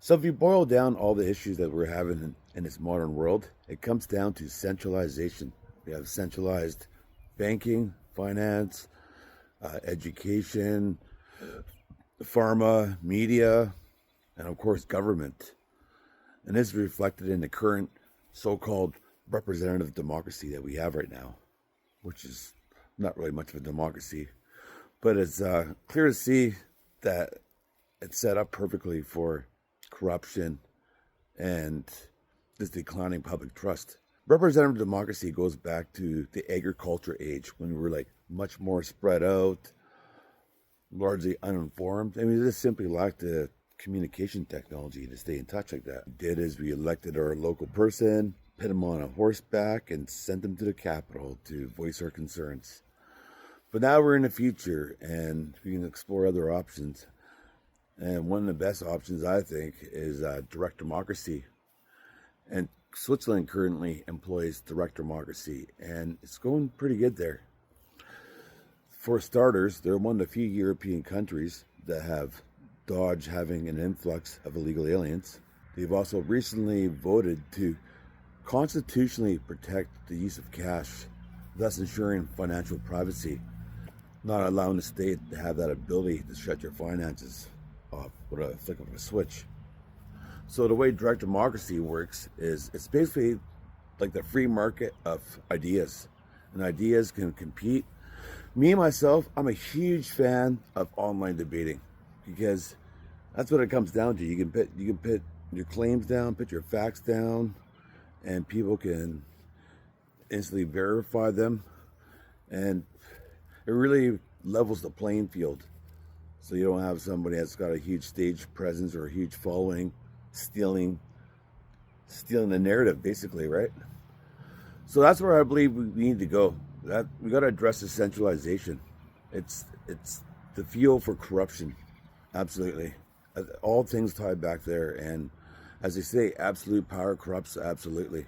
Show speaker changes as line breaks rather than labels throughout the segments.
So if you boil down all the issues that we're having in this modern world, it comes down to centralization. We have centralized banking, finance, education, pharma, media, and of course government. And this is reflected in the current so-called representative democracy that we have right now, which is not really much of a democracy, but it's clear to see that it's set up perfectly for corruption and this declining public trust. Representative democracy goes back to the agriculture age when we were like much more spread out, largely uninformed. I mean, we just simply lacked the communication technology to stay in touch like that. Did is we elected our local person, put him on a horseback, and sent him to the capital to voice our concerns. But now we're in the future and we can explore other options. And one of the best options, I think, is direct democracy. And Switzerland currently employs direct democracy, and it's going pretty good there. For starters, they're one of the few European countries that have dodged having an influx of illegal aliens. They've also recently voted to constitutionally protect the use of cash, thus ensuring financial privacy, not allowing the state to have that ability to shut your finances off with a flick of a switch. So the way direct democracy works is it's basically like the free market of ideas, and ideas can compete. Me myself, I'm a huge fan of online debating because that's what it comes down to. You can put your claims down, put your facts down, and people can instantly verify them, and it really levels the playing field. So you don't have somebody that's got a huge stage presence or a huge following stealing the narrative, basically, right? So that's where I believe we need to go. That we got to address the centralization. It's the fuel for corruption, absolutely. All things tied back there, and as they say, absolute power corrupts absolutely.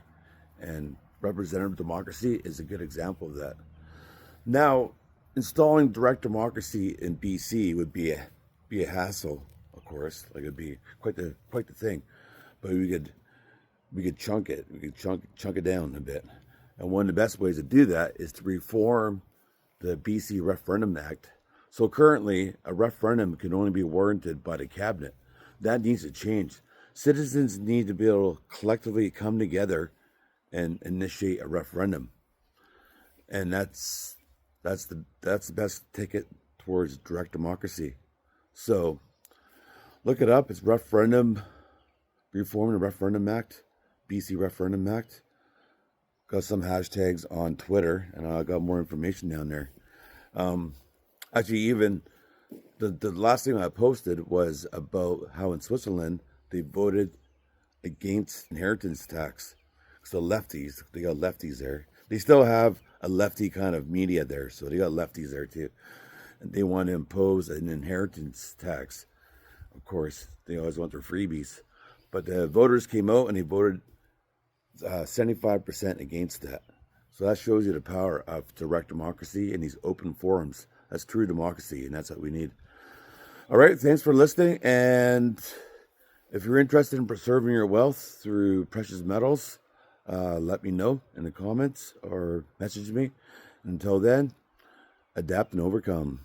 And representative democracy is a good example of that. Now, installing direct democracy in BC would be a hassle, of course. Like it'd be quite the thing, but we could chunk it. We could chunk it down a bit. And one of the best ways to do that is to reform the BC Referendum Act. So currently, a referendum can only be warranted by the cabinet. That needs to change. Citizens need to be able to collectively come together and initiate a referendum, and that's the best ticket towards direct democracy. So look it up. It's referendum reform the Referendum Act, BC Referendum Act. Got some hashtags on Twitter, and I got more information down there. Actually, even the last thing I posted was about how in Switzerland they voted against inheritance tax. So lefties, they got lefties there. They still have a lefty kind of media there, so they got lefties there too. And they want to impose an inheritance tax. Of course, they always want their freebies. But the voters came out and they voted 75% against that. So that shows you the power of direct democracy in these open forums. That's true democracy, and that's what we need. All right, thanks for listening. And if you're interested in preserving your wealth through precious metals, let me know in the comments or message me. Until then, adapt and overcome.